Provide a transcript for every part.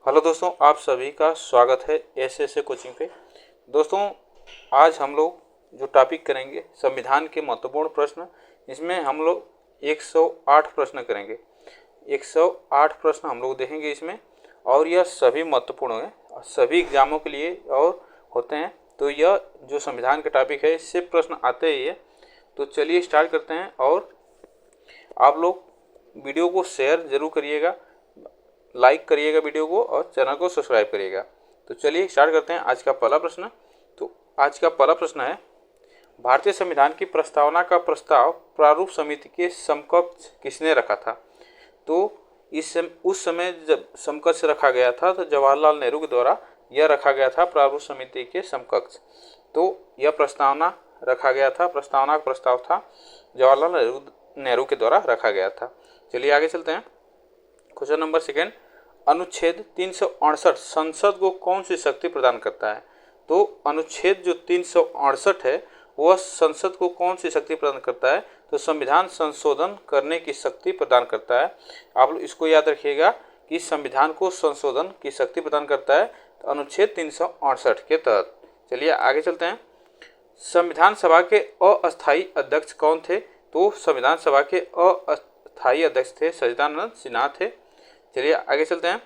Hello दोस्तों, आप सभी का स्वागत है एस कोचिंग पे। दोस्तों, आज हम लोग जो टॉपिक करेंगे संविधान के महत्वपूर्ण प्रश्न, इसमें हम लोग 108 प्रश्न करेंगे। 108 प्रश्न हम लोग देखेंगे इसमें, और यह सभी महत्वपूर्ण है, सभी एग्जामों के लिए और होते हैं। तो यह जो संविधान का टॉपिक है इससे प्रश्न आते ही है। तो चलिए स्टार्ट करते हैं, और आप लोग वीडियो को शेयर जरूर करिएगा, लाइक करिएगा वीडियो को, और चैनल को सब्सक्राइब करिएगा। तो चलिए स्टार्ट करते हैं आज का पहला प्रश्न। तो आज का पहला प्रश्न है, भारतीय संविधान की प्रस्तावना का प्रस्ताव प्रारूप समिति के समकक्ष किसने रखा था? तो उस समय जब समकक्ष रखा गया था तो जवाहरलाल नेहरू के द्वारा यह रखा गया था प्रारूप समिति के समकक्ष। तो यह प्रस्तावना रखा गया था, प्रस्तावना का प्रस्ताव था जवाहरलाल नेहरू के द्वारा रखा गया था। चलिए आगे चलते हैं। क्वेश्चन नंबर सेकेंड, अनुच्छेद 368 संसद को कौन सी शक्ति प्रदान करता है? तो अनुच्छेद जो 368 है वह संसद को कौन सी शक्ति प्रदान करता है? तो संविधान संशोधन करने की शक्ति प्रदान करता है। आप लोग इसको याद रखिएगा कि संविधान को संशोधन की शक्ति प्रदान करता है तो अनुच्छेद 368 के तहत। चलिए आगे चलते हैं। संविधान सभा के अस्थायी अध्यक्ष कौन थे? तो संविधान सभा के अस्थायी अध्यक्ष थे सच्चिदानंद सिन्हा थे। चलिए आगे चलते हैं।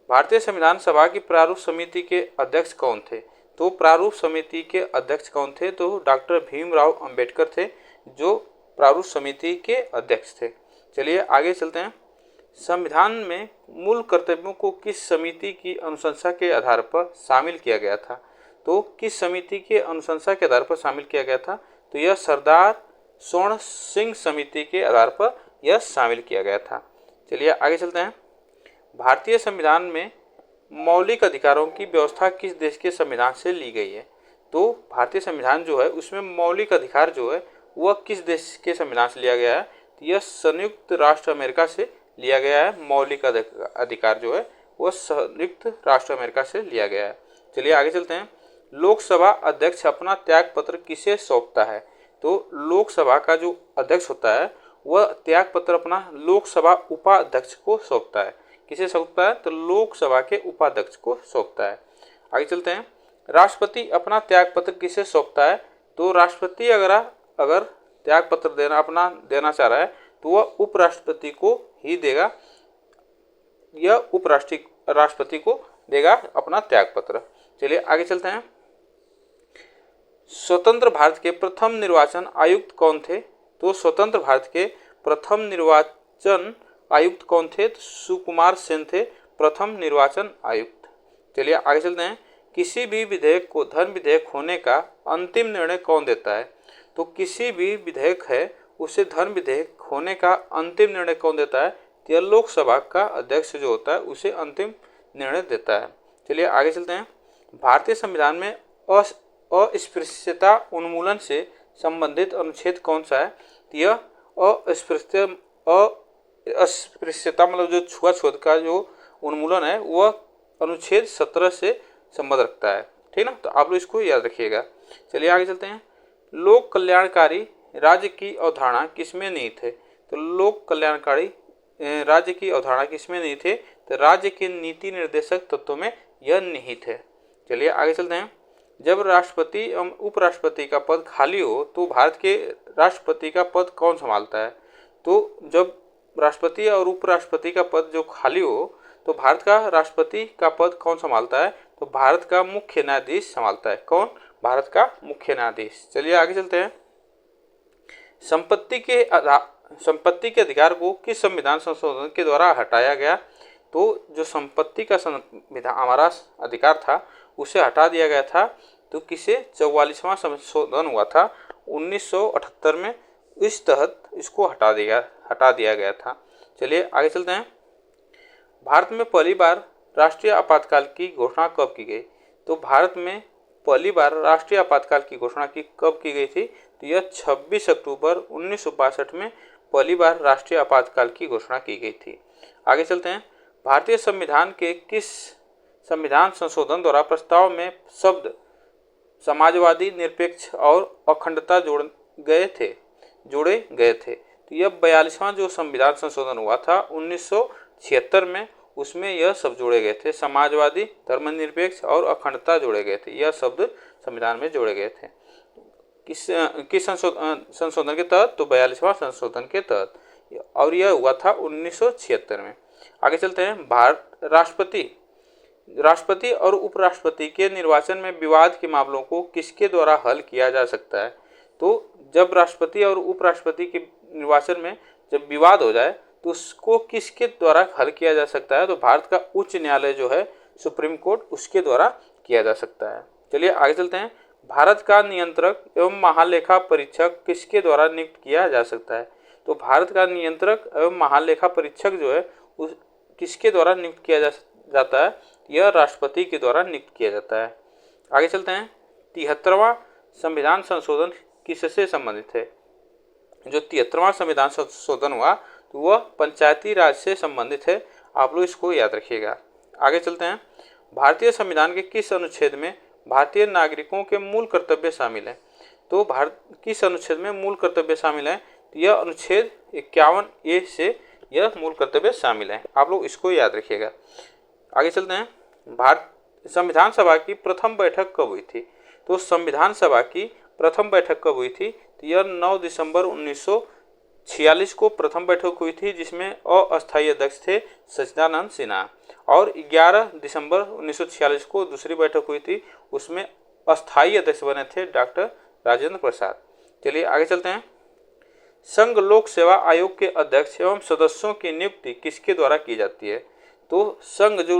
भारतीय संविधान सभा की प्रारूप समिति के अध्यक्ष कौन थे? तो प्रारूप समिति के अध्यक्ष कौन थे? तो डॉक्टर भीमराव अंबेडकर थे जो प्रारूप समिति के अध्यक्ष थे। चलिए आगे चलते हैं। संविधान में मूल कर्तव्यों को किस समिति की अनुशंसा के आधार पर शामिल किया गया था? तो किस समिति के अनुशंसा के आधार पर शामिल किया गया था? तो यह सरदार स्वर्ण सिंह समिति के आधार पर यह शामिल किया गया था। चलिए आगे चलते हैं। भारतीय संविधान में मौलिक अधिकारों की व्यवस्था किस देश के संविधान से ली गई है? तो भारतीय संविधान जो है उसमें मौलिक अधिकार जो है वह किस देश के संविधान से लिया गया है? तो यह संयुक्त राष्ट्र अमेरिका से लिया गया है। मौलिक अधिकार जो है वह संयुक्त राष्ट्र अमेरिका से लिया गया है। चलिए आगे चलते हैं। लोकसभा अध्यक्ष अपना त्याग पत्र किसे सौंपता है? तो लोकसभा का जो अध्यक्ष होता है वह त्याग पत्र अपना लोकसभा उपाध्यक्ष को सौंपता है। किसे सौंपता है? तो लोकसभा के उपाध्यक्ष को सौंपता है। आगे चलते हैं। राष्ट्रपति अपना त्याग पत्र किसे सौंपता है? तो राष्ट्रपति अगर त्याग पत्र देना चाह रहा है तो वह उपराष्ट्रपति को ही देगा। यह राष्ट्रपति को देगा अपना त्याग पत्र। चलिए आगे चलते हैं। स्वतंत्र भारत के प्रथम निर्वाचन आयुक्त कौन थे? तो स्वतंत्र भारत के प्रथम निर्वाचन आयुक्त कौन थे? तो सुकुमार सेन थे प्रथम निर्वाचन आयुक्त। चलिए आगे चलते हैं। किसी भी विधेयक को धर्म विधेयक होने का अंतिम निर्णय कौन देता है? तो किसी भी विधेयक है उसे धर्म विधेयक होने का अंतिम निर्णय कौन देता है? तो यह लोकसभा का अध्यक्ष जो होता है उसे अंतिम निर्णय देता है। चलिए आगे चलते हैं। भारतीय संविधान में अस्पृश्यता उन्मूलन से संबंधित अनुच्छेद कौन सा है? तो यह अस्पृश्यता मतलब जो छुआछूत का जो उन्मूलन है वह अनुच्छेद 17 से संबंध रखता है। ठीक ना, तो आप लोग इसको याद रखिएगा। चलिए आगे चलते हैं। लोक कल्याणकारी राज्य की अवधारणा किसमें निहित है? तो लोक कल्याणकारी राज्य की अवधारणा किसमें निहित है? तो राज्य के नीति निर्देशक तत्वों में यह निहित है। चलिए आगे चलते हैं। जब राष्ट्रपति एवं उपराष्ट्रपति का पद खाली हो तो भारत के राष्ट्रपति का पद कौन संभालता है? तो जब राष्ट्रपति और उपराष्ट्रपति का पद जो खाली हो तो भारत का राष्ट्रपति का पद कौन संभालता है? तो भारत का मुख्य न्यायाधीश संभालता है। कौन? भारत का मुख्य न्यायाधीश। चलिए आगे चलते हैं। संपत्ति के अधिकार को किस संविधान संशोधन के द्वारा हटाया गया? तो जो संपत्ति का हमारा अधिकार था उसे हटा दिया गया था। तो किसे? 44वां संशोधन हुआ था 1978 में, इस तहत इसको हटा दिया गया था। चलिए आगे चलते हैं। भारत में पहली बार राष्ट्रीय आपातकाल की घोषणा कब की गई? तो भारत में पहली बार राष्ट्रीय आपातकाल की घोषणा कब की गई थी? तो यह 26 अक्टूबर 1962 में पहली बार राष्ट्रीय आपातकाल की घोषणा की गई थी। आगे चलते हैं। भारतीय संविधान के किस संविधान संशोधन द्वारा प्रस्ताव में शब्द समाजवादी, निरपेक्ष और अखंडता जोड़े गए थे? तो यह 42वां जो संविधान संशोधन हुआ था 1976 में, उसमें यह सब जोड़े गए थे, समाजवादी, धर्मनिरपेक्ष और अखंडता जोड़े गए थे। यह शब्द संविधान में जोड़े गए थे। किस संशोधन के तहत? तो 42वां संशोधन के तहत, और यह हुआ था 1976 में। आगे चलते हैं। राष्ट्रपति और उपराष्ट्रपति के निर्वाचन में विवाद के मामलों को किसके द्वारा हल किया जा सकता है? तो जब राष्ट्रपति और उपराष्ट्रपति के निर्वाचन में जब विवाद हो जाए तो उसको किसके द्वारा हल किया जा सकता है? तो भारत का उच्च न्यायालय जो है, सुप्रीम कोर्ट, उसके द्वारा किया जा सकता है। चलिए आगे चलते हैं। भारत का नियंत्रक एवं महालेखा परीक्षक किसके द्वारा नियुक्त किया जा सकता है? तो भारत का नियंत्रक एवं महालेखा परीक्षक जो है किसके द्वारा नियुक्त किया जाता है? यह राष्ट्रपति के द्वारा नियुक्त किया जाता है। आगे चलते हैं। 73वां संविधान संशोधन किससे संबंधित है? जो 73वां संविधान संशोधन हुआ तो वह पंचायती राज से संबंधित है। आप लोग इसको याद रखिएगा। आगे चलते हैं। भारतीय संविधान के किस अनुच्छेद में भारतीय नागरिकों के मूल कर्तव्य शामिल है? तो किस अनुच्छेद में मूल कर्तव्य शामिल है? तो यह अनुच्छेद 51A से यह मूल कर्तव्य शामिल है। आप लोग इसको याद रखिएगा। आगे चलते हैं। संविधान सभा की प्रथम बैठक कब हुई थी? तो संविधान सभा की प्रथम बैठक कब हुई थी? तो यह 9 दिसंबर 1946 को प्रथम बैठक हुई थी, जिसमें अस्थायी अध्यक्ष थे सच्चिदानंद सिन्हा, और 11 दिसंबर 1946 को दूसरी बैठक हुई थी, उसमें अस्थायी अध्यक्ष बने थे डॉक्टर राजेंद्र प्रसाद। चलिए आगे चलते हैं। संघ लोक सेवा आयोग के अध्यक्ष एवं सदस्यों की नियुक्ति किसके द्वारा की जाती है? तो संघ जो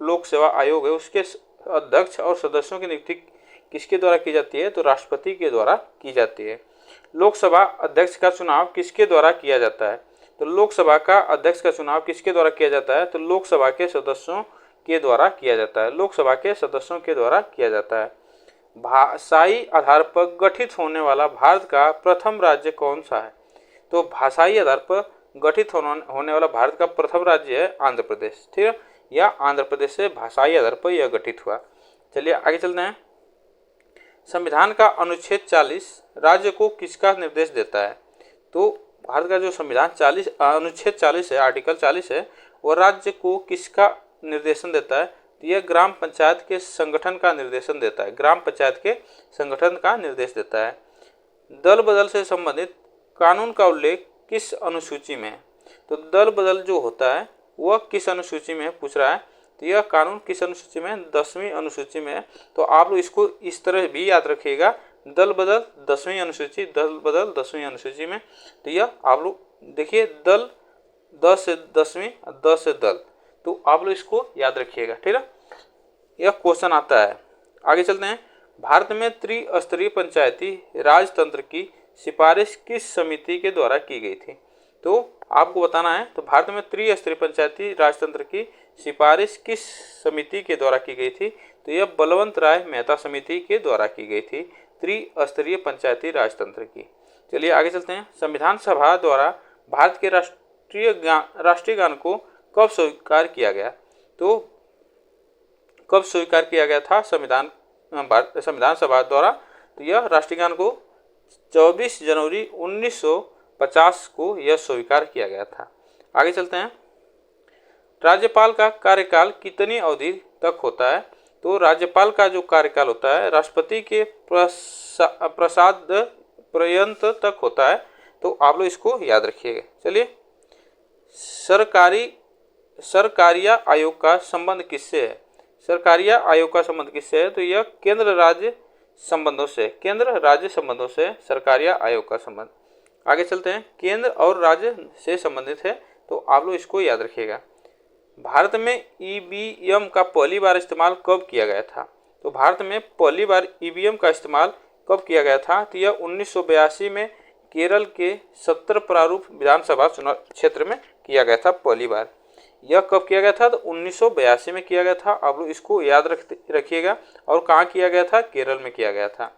लोक सेवा आयोग है उसके अध्यक्ष और सदस्यों की नियुक्ति किसके द्वारा की जाती है? तो राष्ट्रपति के द्वारा की जाती है। लोकसभा अध्यक्ष का चुनाव किसके द्वारा किया जाता है? तो लोकसभा का अध्यक्ष का चुनाव किसके द्वारा किया जाता है? तो लोकसभा के सदस्यों के द्वारा किया जाता है। लोकसभा के सदस्यों के द्वारा किया जाता है। भाषाई आधार पर गठित होने वाला भारत का प्रथम राज्य कौन सा है? तो भाषाई आधार पर गठित होने वाला भारत का प्रथम राज्य है आंध्र प्रदेश। ठीक है, या आंध्र प्रदेश से भाषाई आधार पर यह गठित हुआ। चलिए आगे चलते हैं। संविधान का अनुच्छेद 40 राज्य को किसका निर्देश देता है? तो भारत का जो संविधान अनुच्छेद 40 है, आर्टिकल 40 है, वह राज्य को किसका निर्देशन देता है? तो यह ग्राम पंचायत के संगठन का निर्देशन देता है। ग्राम पंचायत के संगठन का निर्देश देता है। दल बदल से संबंधित कानून का उल्लेख किस अनुसूची में है? तो दल बदल जो होता है वह किस अनुसूची में पूछ रहा है? तो यह कानून किस अनुसूची में? 10वीं अनुसूची में है। तो आप लोग इसको इस तरह भी याद रखिएगा, दल बदल 10वीं अनुसूची, दल बदल 10वीं अनुसूची में। तो यह आप लोग देखिए, दल 10 से 10वीं, 10 से दल, तो आप लोग इसको याद रखिएगा। ठीक है, यह क्वेश्चन आता है। आगे चलते हैं। भारत में त्रिस्तरीय पंचायती राज तंत्र की सिफारिश किस समिति के द्वारा की गई थी? तो आपको बताना है। तो भारत में त्रिस्तरीय पंचायती राजतंत्र की सिफारिश किस समिति के द्वारा की गई थी? तो यह बलवंत राय मेहता समिति के द्वारा की गई थी, त्रिस्तरीय पंचायती राजतंत्र की। चलिए आगे चलते हैं। संविधान सभा द्वारा भारत के राष्ट्रीय गान को कब स्वीकार किया गया? तो कब स्वीकार किया गया था संविधान सभा द्वारा? तो यह राष्ट्रीय गान को 24 जनवरी 1950 को यह स्वीकार किया गया था। आगे चलते हैं। राज्यपाल का कार्यकाल कितनी अवधि तक होता है? तो राज्यपाल का जो कार्यकाल होता है राष्ट्रपति के प्रसाद पर्यंत तक होता है। तो आप लोग इसको याद रखिएगा। चलिए, सरकारिया आयोग का संबंध किससे है? सरकारिया आयोग का संबंध किससे है? तो यह केंद्र राज्य संबंधों से, केंद्र राज्य संबंधों से सरकारिया आयोग का संबंध। आगे चलते हैं। केंद्र और राज्य से संबंधित है, तो आप लोग इसको याद रखिएगा। भारत में ईवीएम का पहली बार इस्तेमाल कब किया गया था? तो भारत में पहली बार ईवीएम का इस्तेमाल कब किया गया था? तो यह 1982 में केरल के 70 प्रारूप विधानसभा चुनाव क्षेत्र में किया गया था पहली बार। यह कब किया गया था? तो 1982 में किया गया था। आप लोग इसको याद रखिएगा। और कहाँ किया गया था? केरल में किया गया था।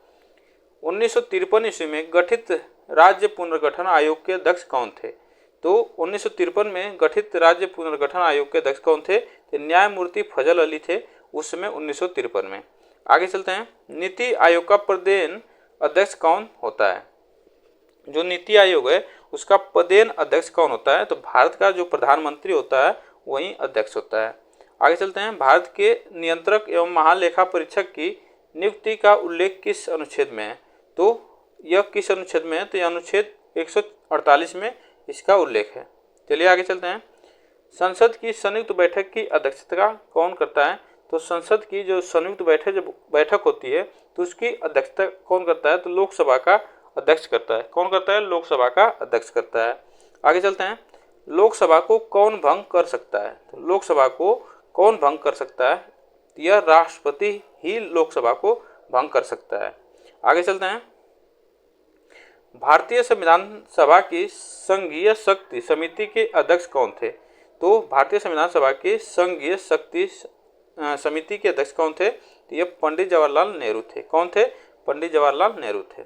1953 ईस्वी में गठित राज्य पुनर्गठन आयोग के अध्यक्ष कौन थे? तो 1953 में गठित राज्य पुनर्गठन आयोग के अध्यक्ष कौन थे? तो न्यायमूर्ति फजल अली थे उस समय 1953 में। आगे चलते हैं। नीति आयोग का पदेन अध्यक्ष कौन होता है? जो नीति आयोग है उसका पदेन अध्यक्ष कौन होता है? तो भारत का जो प्रधानमंत्री होता है वही अध्यक्ष होता है। आगे चलते हैं। भारत के नियंत्रक एवं महालेखा परीक्षक की नियुक्ति का उल्लेख किस अनुच्छेद में है? तो यह किस अनुच्छेद में है? तो यह अनुच्छेद 148 में इसका उल्लेख है। चलिए आगे चलते हैं। संसद की संयुक्त बैठक की अध्यक्षता कौन करता है? तो संसद की जो संयुक्त बैठक होती है तो उसकी अध्यक्षता कौन करता है? तो लोकसभा का अध्यक्ष करता है। कौन करता है? लोकसभा का अध्यक्ष करता है। आगे चलते हैं। लोकसभा को कौन भंग कर सकता है? तो लोकसभा को कौन भंग कर सकता है? यह राष्ट्रपति ही लोकसभा को भंग कर सकता है। आगे चलते हैं। भारतीय संविधान सभा की संघीय शक्ति समिति के अध्यक्ष कौन थे? तो भारतीय संविधान सभा की संघीय शक्ति समिति के अध्यक्ष कौन थे? तो ये पंडित जवाहरलाल नेहरू थे। कौन थे? पंडित जवाहरलाल नेहरू थे।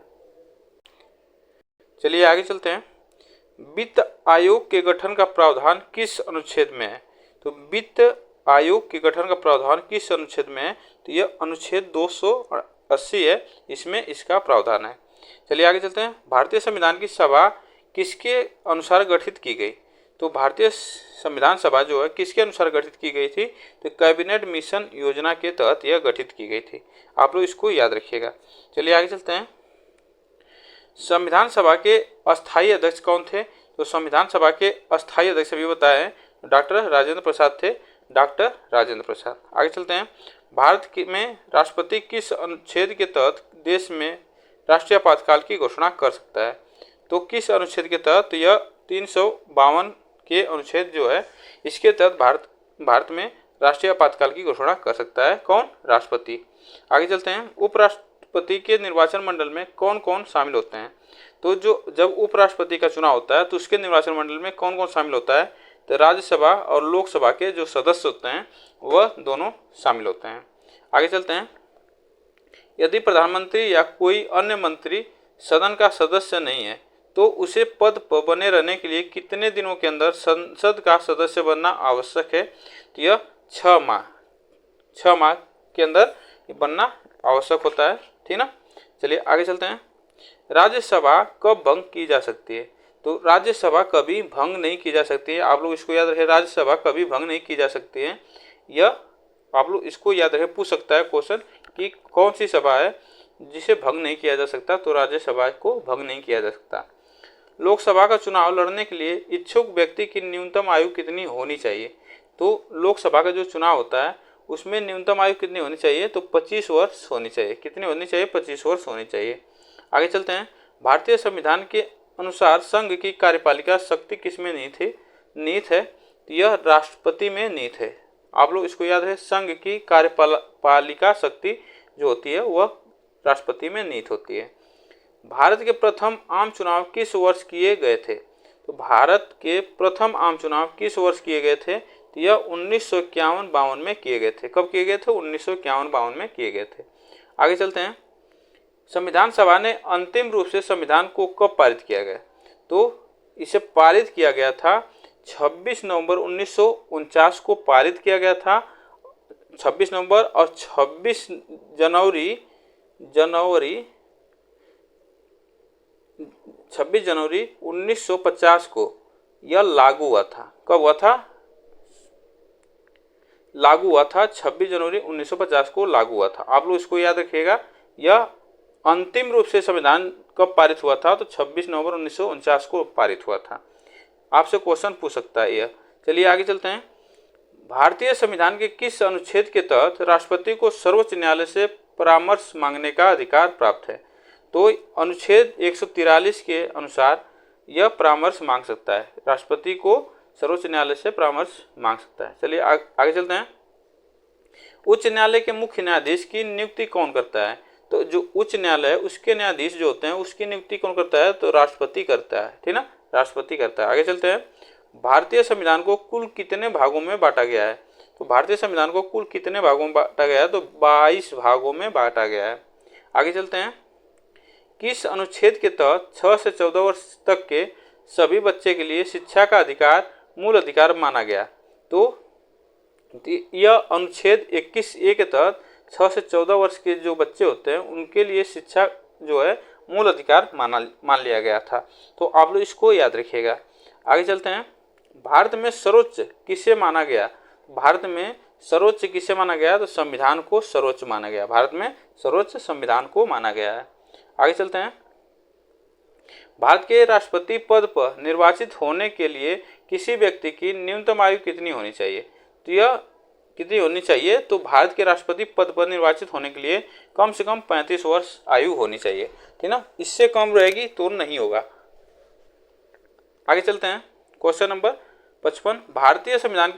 चलिए आगे चलते हैं। वित्त आयोग के गठन का प्रावधान किस अनुच्छेद में है? तो वित्त आयोग के गठन का प्रावधान किस अनुच्छेद में है? तो यह अनुच्छेद 280 है, इसमें इसका प्रावधान है। चलिए आगे चलते हैं। भारतीय संविधान की सभा किसके अनुसार गठित की गई? तो भारतीय संविधान सभा जो है किसके अनुसार गठित की गई थी? तो कैबिनेट मिशन योजना के तहत यह गठित की गई थी। आप लोग इसको याद रखिएगा। चलिए आगे चलते हैं। संविधान सभा के अस्थायी अध्यक्ष कौन थे? तो संविधान सभा के अस्थायी अध्यक्ष अभी बताए डॉक्टर राजेंद्र प्रसाद थे। डॉक्टर राजेंद्र प्रसाद। आगे चलते हैं। भारत में राष्ट्रपति किस अनुच्छेद के तहत देश में राष्ट्रीय आपातकाल की घोषणा कर सकता है? तो किस अनुच्छेद के तहत? तो यह 352 के अनुच्छेद जो है इसके तहत भारत में राष्ट्रीय आपातकाल की घोषणा कर सकता है। कौन? राष्ट्रपति। आगे चलते हैं। उपराष्ट्रपति के निर्वाचन मंडल में कौन कौन शामिल होते हैं? तो जब उपराष्ट्रपति का चुनाव होता है तो उसके निर्वाचन मंडल में कौन कौन शामिल होता है? तो राज्यसभा और लोकसभा के जो सदस्य होते हैं वह दोनों शामिल होते हैं। आगे चलते हैं। यदि प्रधानमंत्री या कोई अन्य मंत्री सदन का सदस्य नहीं है तो उसे पद पर बने रहने के लिए कितने दिनों के अंदर संसद का सदस्य बनना आवश्यक है? तो यह 6 माह के अंदर बनना आवश्यक होता है। ठीक ना। चलिए आगे चलते हैं। राज्यसभा कब भंग की जा सकती है? तो राज्यसभा कभी भंग नहीं की जा सकती है। आप लोग इसको याद रखें, राज्यसभा कभी भंग नहीं की जा सकती है। यह आप लोग इसको याद रखें। पूछ सकता है क्वेश्चन कि कौन सी सभा है जिसे भंग नहीं किया जा सकता? तो राज्यसभा को भंग नहीं किया जा सकता। लोकसभा का चुनाव लड़ने के लिए इच्छुक व्यक्ति की न्यूनतम आयु कितनी होनी चाहिए? तो लोकसभा का जो चुनाव होता है उसमें न्यूनतम आयु कितनी होनी चाहिए? तो 25 वर्ष होनी चाहिए। कितनी होनी चाहिए? 25 वर्ष होनी चाहिए। आगे चलते हैं। भारतीय संविधान के अनुसार संघ की कार्यपालिका शक्ति किसमें निहित है? तो यह राष्ट्रपति में निहित है। आप लोग इसको याद है। संघ की कार्यपालिका शक्ति जो होती है वह राष्ट्रपति में निहित होती है। भारत के प्रथम आम चुनाव किस वर्ष किए गए थे? तो भारत के प्रथम आम चुनाव किस वर्ष किए गए थे? तो यह 1951-52 में किए गए थे। कब किए गए थे? 1951-52 में किए गए थे। आगे चलते हैं। संविधान सभा ने अंतिम रूप से संविधान को कब पारित किया गया? तो इसे पारित किया गया था 26 नवंबर 1949 को पारित किया गया था। 26 नवंबर और 26 जनवरी 1950 को यह लागू हुआ था। कब हुआ था? लागू हुआ था 26 जनवरी 1950 को लागू हुआ था। आप लोग इसको याद रखिएगा। यह अंतिम रूप से संविधान कब पारित हुआ था? तो 26 नवंबर 1949 को पारित हुआ था। आपसे क्वेश्चन पूछ सकता है यह। चलिए आगे चलते हैं। भारतीय संविधान के किस अनुच्छेद के तहत राष्ट्रपति को सर्वोच्च न्यायालय से परामर्श मांगने का अधिकार प्राप्त है? तो अनुच्छेद 143 के अनुसार यह परामर्श मांग सकता है। राष्ट्रपति को सर्वोच्च न्यायालय से परामर्श मांग सकता है। चलिए आगे चलते हैं। उच्च न्यायालय के मुख्य न्यायाधीश की नियुक्ति कौन करता है? तो जो उच्च न्यायालय है उसके न्यायाधीश जो होते हैं उसकी नियुक्ति कौन करता है? तो राष्ट्रपति करता है। ठीक ना, राष्ट्रपति करता है। आगे चलते हैं। भारतीय संविधान को कुल कितने भागों में बांटा गया है? तो भारतीय संविधान को कुल कितने भागों में बांटा गया है? तो 22 भागों में बांटा गया है। आगे चलते हैं। किस अनुच्छेद के तहत 6 से 14 वर्ष तक के सभी बच्चे के लिए शिक्षा का अधिकार मूल अधिकार माना गया? तो यह अनुच्छेद 21A के तहत 6 से 14 वर्ष के जो बच्चे होते हैं उनके लिए शिक्षा जो है मूल अधिकार मान लिया गया था। तो आप लोग इसको याद रखिएगा। आगे चलते हैं। भारत में सर्वोच्च किसे माना गया? भारत में सर्वोच्च किसे माना गया? तो संविधान को सर्वोच्च माना गया। भारत में सर्वोच्च संविधान को माना गया है। आगे चलते हैं। भारत के राष्ट्रपति पद पर निर्वाचित होने के लिए किसी व्यक्ति की न्यूनतम आयु कितनी होनी चाहिए? तो यह कितनी होनी चाहिए? तो भारत के राष्ट्रपति पद पर निर्वाचित होने के लिए कम से कम 35 वर्ष आयु होनी चाहिए, ठीक ना। इससे कम रहेगी तो नहीं होगा। आगे चलते हैं। क्वेश्चन नंबर 55, भारतीय संविधान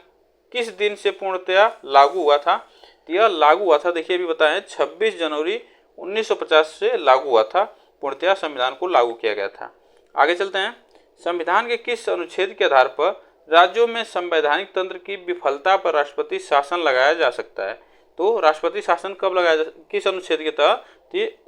किस दिन से पूर्णतया लागू हुआ था? यह लागू हुआ था, देखिए अभी बताएं, 26 जनवरी 1950 से लागू हुआ था, पूर्णतया संविधान को लागू किया गया था। आगे चलते हैं। संविधान के किस अनुच्छेद के आधार पर राज्यों में संवैधानिक तंत्र की विफलता पर राष्ट्रपति शासन लगाया जा सकता है? तो राष्ट्रपति शासन कब लगाया किस अनुच्छेद के तहत?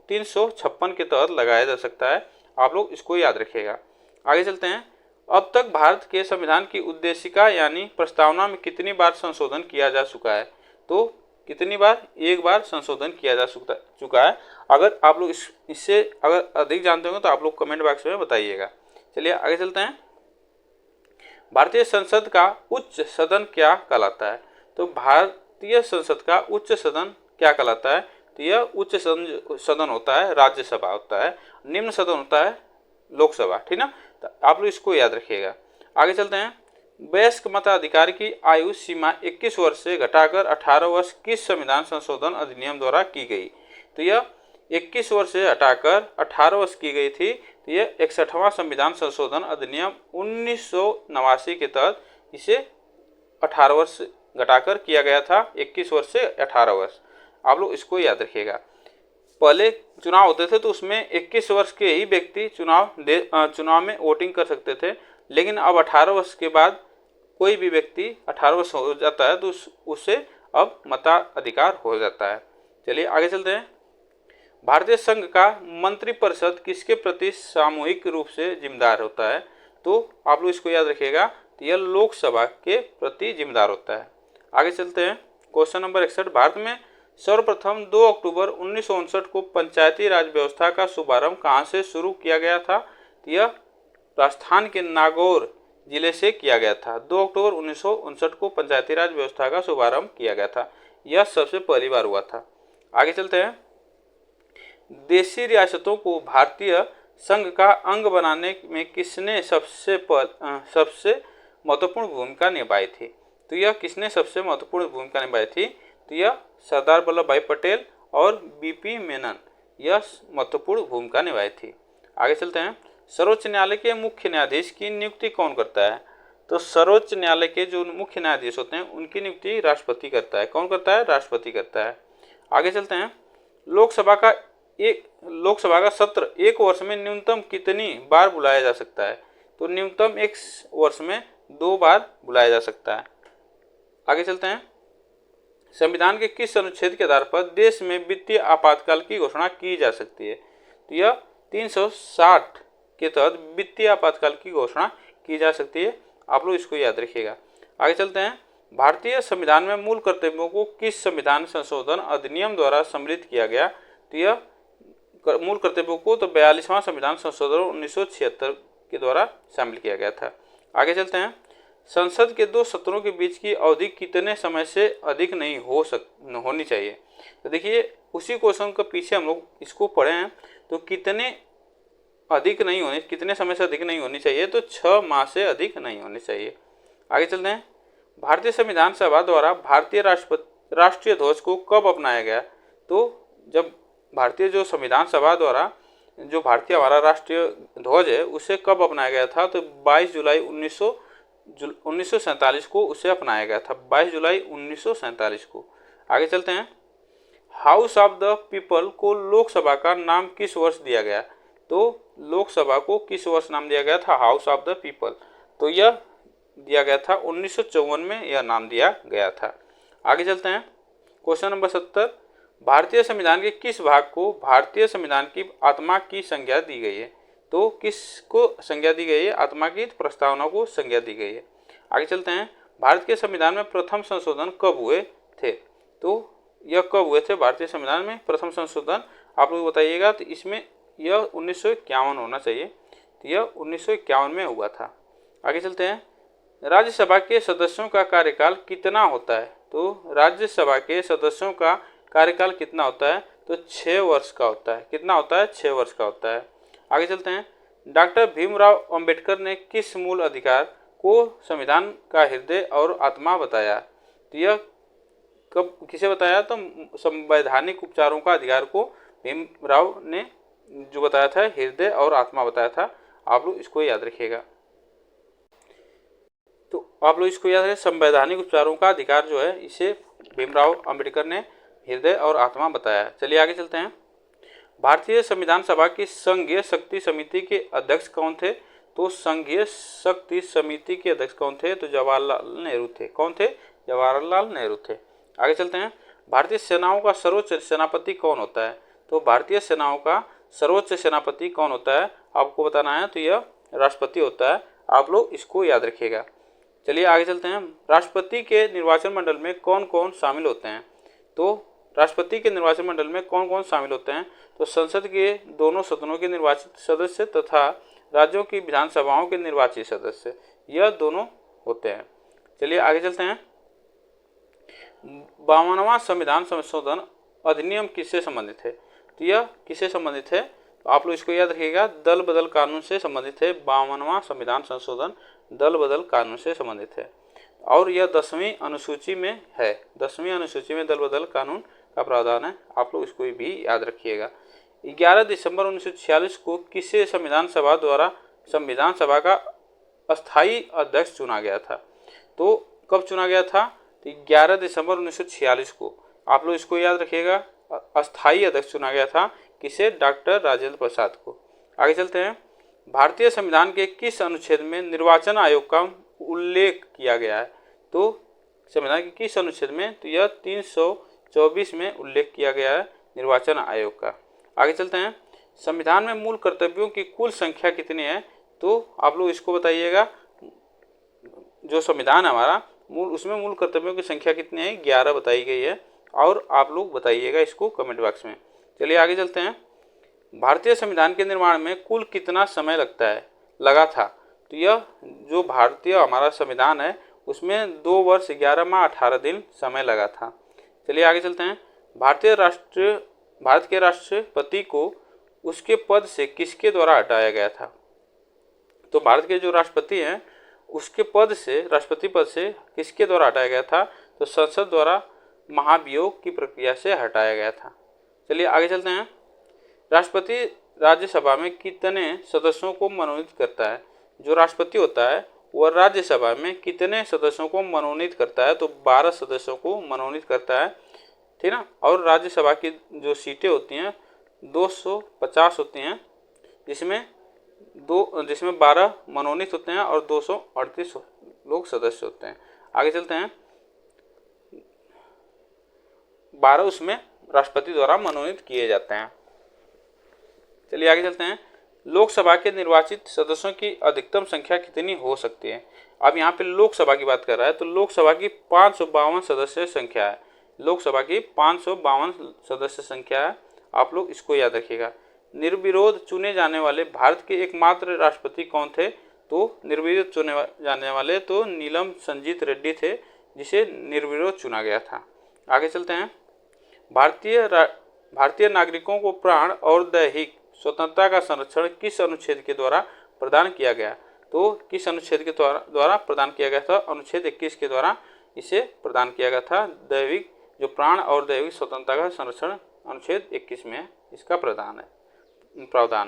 356 के तहत लगाया जा सकता है। आप लोग इसको याद रखिएगा। आगे चलते हैं। अब तक भारत के संविधान की उद्देशिका यानी प्रस्तावना में कितनी बार संशोधन किया जा चुका है? तो कितनी बार? एक बार संशोधन किया जा चुका है। अगर आप लोग इससे अगर अधिक जानते हो तो आप लोग कमेंट बॉक्स में बताइएगा। चलिए आगे चलते हैं। भारतीय संसद का उच्च सदन क्या कहलाता है? तो भारतीय संसद का उच्च सदन क्या कहलाता है? तो यह उच्च सदन होता है राज्यसभा होता है, निम्न सदन होता है लोकसभा, ठीक ना। तो आप लोग इसको याद रखिएगा। आगे चलते हैं। वयस्क मताधिकार की आयु सीमा 21 वर्ष से घटाकर 18 वर्ष किस संविधान संशोधन अधिनियम द्वारा की गई? तो यह 21 वर्ष से हटाकर 18 वर्ष की गई थी। तो यह 61वां संविधान संशोधन अधिनियम 1989 के तहत इसे 18 वर्ष घटाकर किया गया था, 21 वर्ष से 18 वर्ष। आप लोग इसको याद रखिएगा। पहले चुनाव होते थे तो उसमें 21 वर्ष के ही व्यक्ति चुनाव में वोटिंग कर सकते थे, लेकिन अब 18 वर्ष के बाद कोई भी व्यक्ति 18 वर्ष हो जाता है तो उससे अब मताधिकार हो जाता है। चलिए आगे चलते हैं। भारतीय संघ का मंत्रिपरिषद किसके प्रति सामूहिक रूप से जिम्मेदार होता है? तो आप लोग इसको याद रखिएगा, तो यह लोकसभा के प्रति जिम्मेदार होता है। आगे चलते हैं। क्वेश्चन नंबर 61, भारत में सर्वप्रथम 2 अक्टूबर 1959 को पंचायती राज व्यवस्था का शुभारंभ कहाँ से शुरू किया गया था? तो यह राजस्थान के नागौर जिले से किया गया था। 2 अक्टूबर 1959 को पंचायती राज व्यवस्था का शुभारंभ किया गया था। यह सबसे पहली बार हुआ था। आगे चलते हैं। देशी रियासतों को भारतीय संघ का अंग बनाने में किसने सबसे महत्वपूर्ण भूमिका निभाई थी? तो यह किसने सबसे महत्वपूर्ण भूमिका निभाई थी? तो यह सरदार वल्लभ भाई पटेल और बीपी मेनन, यह महत्वपूर्ण भूमिका निभाई थी। आगे चलते हैं। सर्वोच्च न्यायालय के मुख्य न्यायाधीश की नियुक्ति कौन करता है? तो सर्वोच्च न्यायालय के जो मुख्य न्यायाधीश होते हैं उनकी नियुक्ति राष्ट्रपति करता है। कौन करता है? राष्ट्रपति करता है। आगे चलते हैं। लोकसभा का सत्र एक वर्ष में न्यूनतम कितनी बार बुलाया जा सकता है? तो न्यूनतम एक वर्ष में 2 बार बुलाया जा सकता है। आगे चलते हैं। संविधान के किस अनुच्छेद के आधार पर देश में वित्तीय आपातकाल की घोषणा की जा सकती है? तो यह 360 के तहत वित्तीय आपातकाल की घोषणा की जा सकती है। आप लोग इसको याद रखिएगा। आगे चलते हैं। भारतीय संविधान में मूल कर्तव्यों को किस संविधान संशोधन अधिनियम द्वारा सम्मिलित किया गया? तो यह मूल कर्तव्यों को तो 42वां संविधान संशोधन 1976 के द्वारा शामिल किया गया था। आगे चलते हैं। संसद के 2 सत्रों के बीच की अवधि कितने समय से अधिक नहीं होनी चाहिए? तो देखिए उसी क्वेश्चन के पीछे हम लोग इसको पढ़े हैं, तो कितने समय से अधिक नहीं होनी चाहिए? तो 6 माह से अधिक नहीं होनी चाहिए। आगे चलते हैं। भारतीय संविधान सभा द्वारा भारतीय राष्ट्रीय ध्वज को कब अपनाया गया? तो जब भारतीय जो संविधान सभा द्वारा जो भारतीय हमारा राष्ट्रीय ध्वज है उसे कब अपनाया गया था? तो 22 जुलाई 1947 को उसे अपनाया गया था। 22 जुलाई 1947 को। आगे चलते हैं। हाउस ऑफ द पीपल को लोकसभा का नाम किस वर्ष दिया गया? तो लोकसभा को किस वर्ष नाम दिया गया था? House of the people. तो यह दिया गया था 1954 में, यह नाम दिया गया था। आगे चलते हैं। क्वेश्चन नंबर 70, भारतीय संविधान के किस भाग को भारतीय संविधान की आत्मा की संज्ञा दी गई है? तो किसको संज्ञा दी गई है? आत्मा की प्रस्तावना को संज्ञा दी गई है। आगे चलते हैं। भारत के संविधान में प्रथम संशोधन कब हुए थे? तो यह कब हुए थे भारतीय संविधान में प्रथम संशोधन? आप लोग बताइएगा। तो इसमें यह 1951 होना चाहिए। तो यह 1951 में हुआ था। आगे चलते हैं। राज्यसभा के सदस्यों का कार्यकाल कितना होता है? तो राज्यसभा के सदस्यों का कार्यकाल कितना होता है? तो 6 वर्ष का होता है। कितना होता है? 6 वर्ष का होता है। आगे चलते हैं। डॉक्टर भीमराव अंबेडकर ने किस मूल अधिकार को संविधान का हृदय और आत्मा बताया? तो यह कब किसे बताया? तो संवैधानिक उपचारों का अधिकार को भीमराव ने जो बताया था हृदय और आत्मा बताया था। आप लोग इसको याद रखिएगा। तो आप लोग इसको याद रखें, संवैधानिक उपचारों का अधिकार जो है इसे भीमराव अंबेडकर ने हृदय और आत्मा बताया। चलिए आगे चलते हैं। भारतीय संविधान सभा की संघीय शक्ति समिति के अध्यक्ष कौन थे? तो संघीय शक्ति समिति के अध्यक्ष कौन थे? तो जवाहरलाल नेहरू थे। कौन थे? जवाहरलाल नेहरू थे। आगे चलते हैं। भारतीय सेनाओं का सर्वोच्च सेनापति कौन होता है? तो भारतीय सेनाओं का सर्वोच्च सेनापति कौन होता है? आपको बताना है। तो यह राष्ट्रपति होता है। आप लोग इसको याद रखिएगा। चलिए आगे चलते हैं। राष्ट्रपति के निर्वाचन मंडल में कौन कौन शामिल होते हैं? तो राष्ट्रपति के निर्वाचन मंडल में कौन कौन शामिल होते हैं? तो संसद के दोनों सदनों के निर्वाचित सदस्य तथा राज्यों की विधानसभाओं के निर्वाचित सदस्य, यह दोनों होते हैं। चलिए आगे चलते हैं। 52वां संविधान संशोधन अधिनियम किससे संबंधित है? तो यह किससे संबंधित है? तो आप लोग इसको याद रखिएगा, दल बदल कानून से संबंधित है। 52वां संविधान संशोधन दल बदल कानून से संबंधित है और यह 10वीं अनुसूची में है। 10वीं अनुसूची में दल बदल कानून का प्रावधान है। आप लोग इसको भी याद रखिएगा। 11 दिसंबर 1946 को किसे संविधान सभा का अस्थायी अध्यक्ष चुना गया था? तो कब चुना गया था? तो 11 दिसंबर 1946 को। आप लोग इसको याद रखिएगा, अस्थायी अध्यक्ष चुना गया था। किसे? डॉक्टर राजेंद्र प्रसाद को। आगे चलते हैं। भारतीय संविधान के किस अनुच्छेद में निर्वाचन आयोग का उल्लेख किया गया है? तो संविधान के किस अनुच्छेद में? तो यह 324 में उल्लेख किया गया है निर्वाचन आयोग का। आगे चलते हैं। संविधान में मूल कर्तव्यों की कुल संख्या कितनी है? तो आप लोग इसको बताइएगा। जो संविधान है हमारा उसमें मूल कर्तव्यों की संख्या कितनी है? 11 बताई गई है और आप लोग बताइएगा इसको कमेंट बॉक्स में। चलिए आगे चलते हैं। भारतीय संविधान के निर्माण में कुल कितना समय लगा था? तो यह जो भारतीय हमारा संविधान है उसमें 2 वर्ष 11 माह 18 दिन समय लगा था। चलिए आगे चलते हैं। भारत के राष्ट्रपति को उसके पद से किसके द्वारा हटाया गया था? तो भारत के जो राष्ट्रपति हैं उसके पद से, राष्ट्रपति पद से किसके द्वारा हटाया गया था? तो संसद द्वारा महाभियोग की प्रक्रिया से हटाया गया था। चलिए आगे चलते हैं। राष्ट्रपति राज्यसभा में कितने सदस्यों को मनोनीत करता है? जो राष्ट्रपति होता है वह राज्यसभा में कितने सदस्यों को मनोनीत करता है? तो 12 सदस्यों को मनोनीत करता है, ठीक ना। और राज्यसभा की जो सीटें होती हैं 250 होती हैं, जिसमें 12 मनोनीत होते हैं और 238 लोग सदस्य होते हैं। आगे चलते हैं। 12 उसमें राष्ट्रपति द्वारा मनोनीत किए जाते हैं। चलिए आगे चलते हैं। लोकसभा के निर्वाचित सदस्यों की अधिकतम संख्या कितनी हो सकती है? अब यहाँ पे लोकसभा की बात कर रहा है तो लोकसभा की 552 सदस्य संख्या है। लोकसभा की 552 सदस्य संख्या है। आप लोग इसको याद रखिएगा। निर्विरोध चुने जाने वाले भारत के एकमात्र राष्ट्रपति कौन थे? तो निर्विरोध चुने जाने वाले तो नीलम संजीत रेड्डी थे, जिसे निर्विरोध चुना गया था। आगे चलते हैं। भारतीय नागरिकों को प्राण और दैहिक स्वतंत्रता का संरक्षण किस अनुच्छेद के द्वारा प्रदान किया गया? तो किस अनुच्छेद के द्वारा प्रदान किया गया था? अनुच्छेद 21 के द्वारा इसे प्रदान किया गया था। दैविक जो प्राण और दैविक स्वतंत्रता का संरक्षण अनुच्छेद 21 में इसका प्रावधान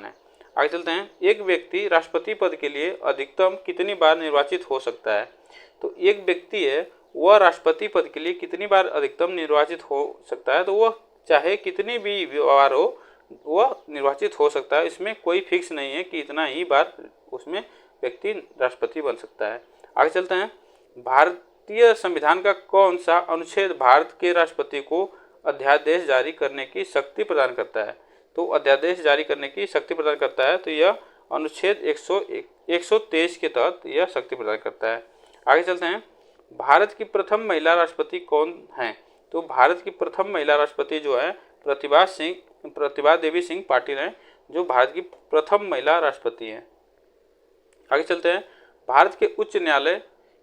है। आगे चलते हैं। एक व्यक्ति राष्ट्रपति पद के लिए अधिकतम कितनी बार निर्वाचित हो सकता है? तो एक व्यक्ति है वह राष्ट्रपति पद के लिए कितनी बार अधिकतम निर्वाचित हो सकता है? तो वह चाहे कितनी भी बार हो वह निर्वाचित हो सकता है। इसमें कोई फिक्स नहीं है कि इतना ही बार उसमें व्यक्ति राष्ट्रपति बन सकता है। आगे चलते हैं। भारतीय संविधान का कौन सा अनुच्छेद भारत के राष्ट्रपति को अध्यादेश जारी करने की शक्ति प्रदान करता है? तो अध्यादेश जारी करने की शक्ति प्रदान करता है तो यह अनुच्छेद 123 के तहत यह शक्ति प्रदान करता है। आगे चलते हैं। भारत की प्रथम महिला राष्ट्रपति कौन है? तो भारत की प्रथम महिला राष्ट्रपति जो है प्रतिभा देवी सिंह पाटिल हैं, जो भारत की प्रथम महिला राष्ट्रपति हैं। आगे चलते हैं। भारत के उच्च न्यायालय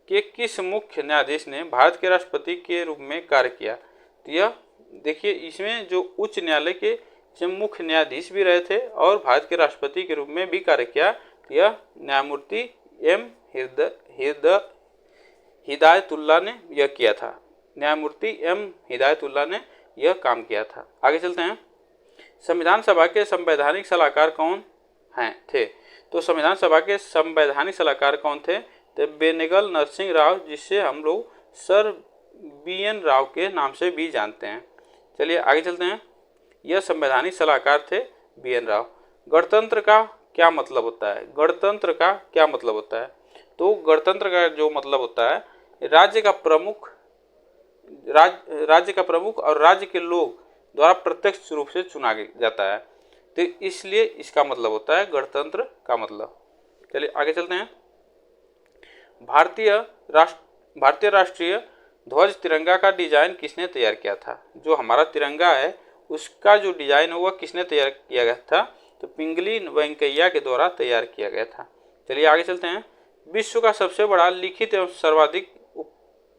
के किस मुख्य न्यायाधीश ने भारत के राष्ट्रपति के रूप में कार्य किया? तो यह देखिए, इसमें जो उच्च न्यायालय के इसमें मुख्य न्यायाधीश भी रहे थे और भारत के राष्ट्रपति के रूप में भी कार्य किया। तो यह न्यायमूर्ति एम हिदायतुल्लाह ने यह किया था। न्यायमूर्ति एम हिदायतुल्लाह ने यह काम किया था। आगे चलते हैं। संविधान सभा के संवैधानिक सलाहकार कौन थे? तो संविधान सभा के संवैधानिक सलाहकार कौन थे? तो बेनेगल नरसिंह राव, जिसे हम लोग सर BN राव के नाम से भी जानते हैं। चलिए आगे चलते हैं। यह संवैधानिक सलाहकार थे BN राव। गणतंत्र का क्या मतलब होता है? गणतंत्र का क्या मतलब होता है? तो गणतंत्र का जो मतलब होता है, राज्य का प्रमुख और राज्य के लोग द्वारा प्रत्यक्ष रूप से चुना जाता है। तो इसलिए इसका मतलब होता है गणतंत्र का मतलब। चलिए आगे चलते हैं। भारतीय राष्ट्रीय ध्वज तिरंगा का डिजाइन किसने तैयार किया था? जो हमारा तिरंगा है उसका जो डिजाइन है वह किसने तैयार किया गया था? तो पिंगली वेंकैया के द्वारा तैयार किया गया था। चलिए आगे चलते हैं। विश्व का सबसे बड़ा लिखित एवं सर्वाधिक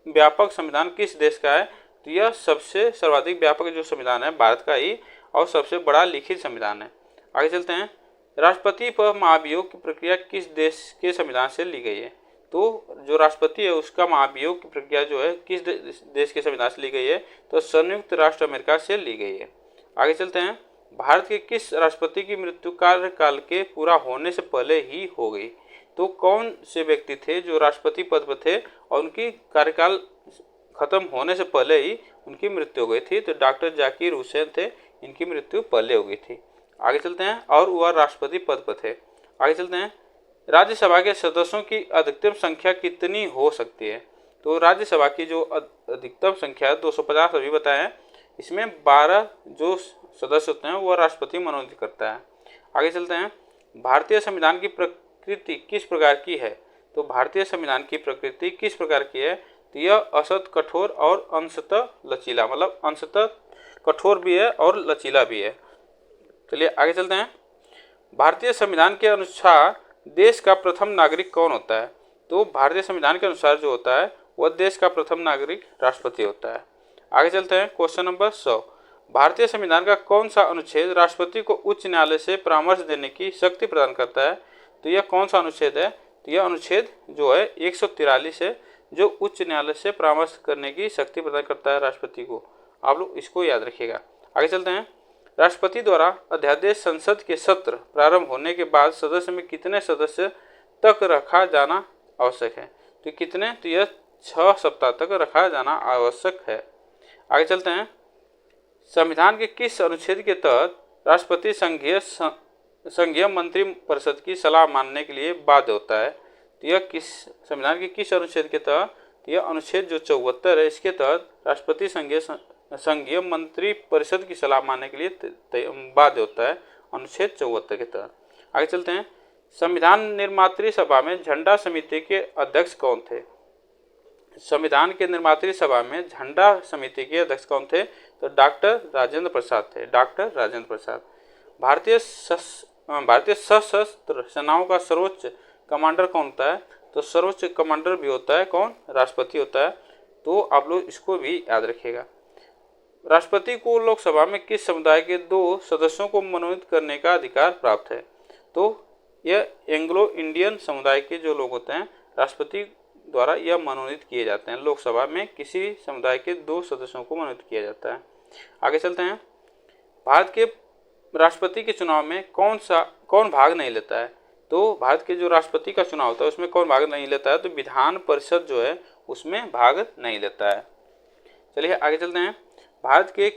व्यापक संविधान किस देश का है? तो यह सबसे सर्वाधिक व्यापक जो संविधान है भारत का ही और सबसे बड़ा लिखित संविधान है। आगे चलते हैं। राष्ट्रपति पर महाभियोग की प्रक्रिया किस देश के संविधान से ली गई है? तो जो राष्ट्रपति है उसका महाभियोग की प्रक्रिया जो है किस देश के संविधान से ली गई है? तो संयुक्त राष्ट्र अमेरिका से ली गई है। आगे चलते हैं। भारत के किस राष्ट्रपति की मृत्यु कार्यकाल के पूरा होने से पहले ही हो गई? तो कौन से व्यक्ति थे जो राष्ट्रपति पद पर थे और उनकी कार्यकाल खत्म होने से पहले ही उनकी मृत्यु हो गई थी? तो डॉक्टर जाकिर हुसैन थे, इनकी मृत्यु पहले हो गई थी। आगे चलते हैं। और वह राष्ट्रपति पद पर थे। आगे चलते हैं। राज्यसभा के सदस्यों की अधिकतम संख्या कितनी हो सकती है? तो राज्यसभा की जो अधिकतम संख्या 250 अभी बताया है, इसमें 12 जो सदस्य होते हैं वह राष्ट्रपति मनोनीत करता है। आगे चलते हैं। भारतीय संविधान की प्रकृति किस प्रकार की है? तो भारतीय संविधान की प्रकृति किस प्रकार की है? तो यह असत कठोर और अंशतः लचीला, मतलब अंशतः कठोर भी है और लचीला भी है। चलिए आगे चलते हैं। भारतीय संविधान के अनुसार देश का प्रथम नागरिक कौन होता है? तो भारतीय संविधान के अनुसार जो होता है वह देश का प्रथम नागरिक राष्ट्रपति होता है। आगे चलते हैं। Question number 100। भारतीय संविधान का कौन सा अनुच्छेद राष्ट्रपति को उच्च न्यायालय से परामर्श देने की शक्ति प्रदान करता है? तो यह कौन सा अनुच्छेद है? तो यह अनुच्छेद जो है 143 है, जो उच्च न्यायालय से परामर्श करने की शक्ति प्रदान करता है राष्ट्रपति को। आप लोग इसको याद रखिएगा। आगे चलते हैं। राष्ट्रपति द्वारा अध्यादेश संसद के सत्र प्रारंभ होने के बाद सदस्य में कितने सदस्य तक रखा जाना आवश्यक है? तो कितने? तो यह 6 सप्ताह तक रखा जाना आवश्यक है। आगे चलते हैं। संविधान के किस अनुच्छेद के तहत राष्ट्रपति संघीय मंत्री परिषद की सलाह मानने के लिए बाध्य होता है? तो यह किस संविधान के किस अनुच्छेद के तहत? यह अनुच्छेद जो 74 है, इसके तहत राष्ट्रपति संघीय मंत्री परिषद की सलाह मानने के लिए बाध्य होता है, अनुच्छेद 74 के तहत। आगे चलते हैं। संविधान निर्मात्री सभा में झंडा समिति के अध्यक्ष कौन थे? संविधान के निर्मात्री सभा में झंडा समिति के अध्यक्ष कौन थे? तो डॉक्टर राजेंद्र प्रसाद थे, डॉक्टर राजेंद्र प्रसाद। भारतीय सशस्त्र सेनाओं का सर्वोच्च कमांडर कौन होता है? तो सर्वोच्च कमांडर भी होता है कौन? राष्ट्रपति होता है। तो आप लोग इसको भी याद रखिएगा। राष्ट्रपति को लोकसभा में किस समुदाय के 2 सदस्यों को मनोनीत करने का अधिकार प्राप्त है? तो यह एंग्लो इंडियन समुदाय के जो लोग होते हैं राष्ट्रपति द्वारा यह मनोनीत किए जाते हैं। लोकसभा में किसी समुदाय के 2 सदस्यों को मनोनीत किया जाता है। आगे चलते हैं। भारत के राष्ट्रपति के चुनाव में कौन भाग नहीं लेता है? तो भारत के जो राष्ट्रपति का चुनाव होता है उसमें कौन भाग नहीं लेता है? तो विधान परिषद जो है उसमें भाग नहीं लेता है। चलिए आगे चलते हैं। भारत के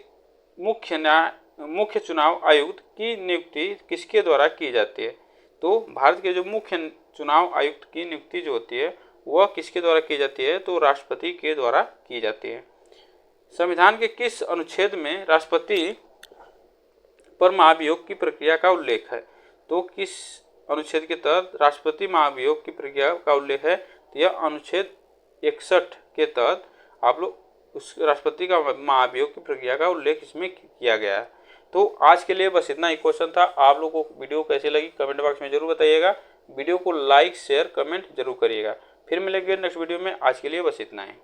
मुख्य चुनाव आयुक्त की नियुक्ति किसके द्वारा की जाती है? तो भारत के जो मुख्य चुनाव आयुक्त की नियुक्ति जो होती है वह किसके द्वारा की जाती है? तो राष्ट्रपति के द्वारा की जाती है। संविधान के किस अनुच्छेद में राष्ट्रपति पर महाभियोग की प्रक्रिया का उल्लेख है? तो किस अनुच्छेद के तहत राष्ट्रपति महाभियोग की प्रक्रिया का उल्लेख है? तो यह अनुच्छेद 61 के तहत आप लोग उस राष्ट्रपति का महाभियोग की प्रक्रिया का उल्लेख इसमें किया गया है। तो आज के लिए बस इतना ही क्वेश्चन था। आप लोगों को वीडियो कैसी लगी कमेंट बॉक्स में जरूर बताइएगा। वीडियो को लाइक शेयर कमेंट जरूर करिएगा। फिर मिलेंगे नेक्स्ट वीडियो में। आज के लिए बस इतना है।